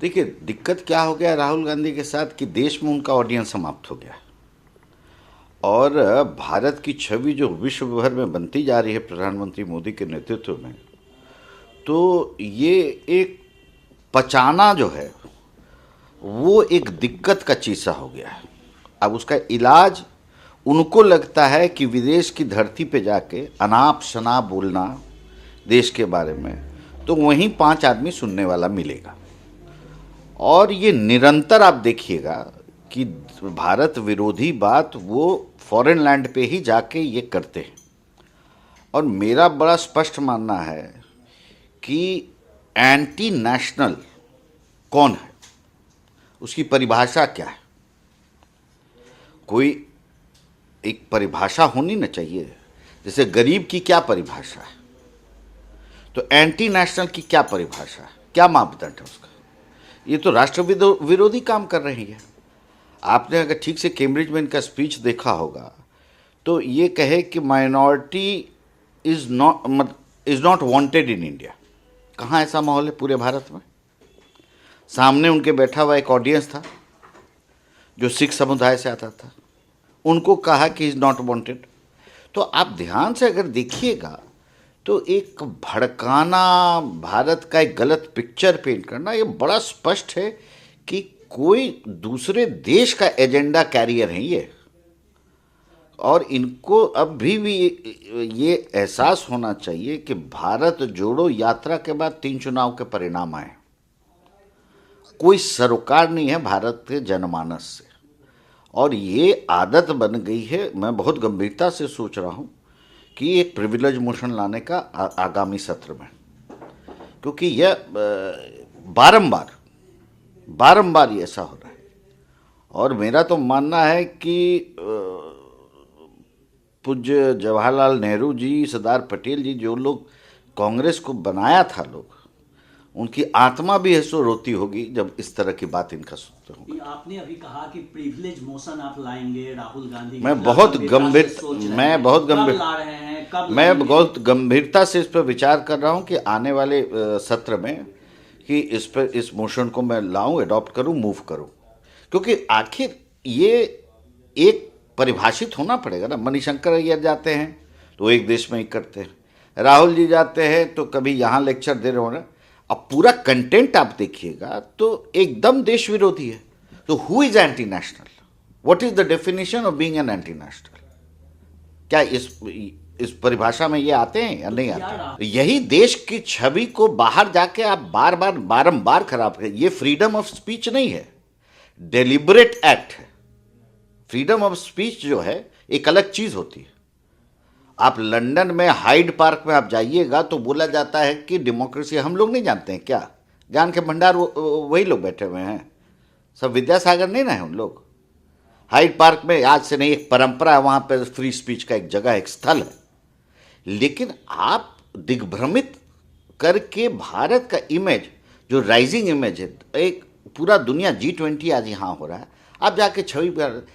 देखिए, दिक्कत क्या हो गया राहुल गांधी के साथ कि देश में उनका ऑडियंस समाप्त हो गया और भारत की छवि जो विश्व भर में बनती जा रही है प्रधानमंत्री मोदी के नेतृत्व में, तो ये एक पचाना जो है वो एक दिक्कत का चीज सा हो गया है। अब उसका इलाज उनको लगता है कि विदेश की धरती पे जाके अनाप शनाप बोलना देश के बारे में, तो वहीं 5 आदमी सुनने वाला मिलेगा। और ये निरंतर आप देखिएगा कि भारत विरोधी बात वो फॉरेन लैंड पे ही जाके ये करते हैं। और मेरा बड़ा स्पष्ट मानना है कि एंटी नेशनल कौन है, उसकी परिभाषा क्या है। कोई एक परिभाषा होनी ना चाहिए। जैसे गरीब की क्या परिभाषा है, तो एंटी नेशनल की क्या परिभाषा है, क्या मापदंड है उसका। ये तो राष्ट्र विरोधी काम कर रही है। आपने अगर ठीक से कैम्ब्रिज में इनका स्पीच देखा होगा तो ये कहे कि minority is not wanted in India. कहाँ ऐसा माहौल है पूरे भारत में? सामने उनके बैठा हुआ एक ऑडियंस था जो सिख समुदाय से आता था, उनको कहा कि इज नॉट वांटेड। तो आप ध्यान से अगर देखिएगा तो एक भड़काना, भारत का एक गलत पिक्चर पेंट करना, ये बड़ा स्पष्ट है कि कोई दूसरे देश का एजेंडा कैरियर है ये। और इनको अब भी ये एहसास होना चाहिए कि भारत जोड़ो यात्रा के बाद 3 चुनाव के परिणाम आए, कोई सरोकार नहीं है भारत के जनमानस से। और ये आदत बन गई है। मैं बहुत गंभीरता से सोच रहा हूँ कि एक प्रिविलेज मोशन लाने का आगामी सत्र में, क्योंकि यह बारंबार बारंबार ये ऐसा हो रहा है। और मेरा तो मानना है कि पूज्य जवाहरलाल नेहरू जी, सरदार पटेल जी, जो लोग कांग्रेस को बनाया था, लोग उनकी आत्मा भी ऐसो रोती होगी जब इस तरह की बात इनका सुनते होंगे। आपने अभी कहा कि प्रिविलेज मोशन आप लाएंगे, राहुल गांधी मैं बहुत गंभीर बहुत गंभीरता से इस पर विचार कर रहा हूं कि आने वाले सत्र में कि इस मोशन को मैं लाऊं, अडॉप्ट करूं, मूव करूं। क्योंकि आखिर ये एक परिभाषित होना पड़ेगा ना। मणिशंकर अय्यर जाते हैं तो एक देश में ही करते हैं, राहुल जी जाते हैं तो कभी यहाँ लेक्चर दे रहे हो। अब पूरा कंटेंट आप देखिएगा तो एकदम देश विरोधी है। तो who is anti national? What is the definition of being an anti national? क्या इस परिभाषा में ये आते हैं या नहीं आते? यही देश की छवि को बाहर जाके आप बार बार बारंबार खराब कर। ये फ्रीडम ऑफ स्पीच नहीं है, डेलिबरेट एक्ट है। फ्रीडम ऑफ स्पीच जो है एक अलग चीज होती है। आप लंदन में हाइड पार्क में आप जाइएगा तो बोला जाता है कि डेमोक्रेसी हम लोग नहीं जानते हैं क्या? ज्ञान के भंडार वही लोग बैठे हुए हैं, सब विद्यासागर नहीं ना है उन लोग। हाइड पार्क में आज से नहीं, एक परंपरा है, वहाँ पर फ्री स्पीच का एक जगह, एक स्थल है। लेकिन आप दिग्भ्रमित करके भारत का इमेज, जो राइजिंग इमेज है, एक पूरा दुनिया G20 आज यहाँ हो रहा है, आप जाके छवि पर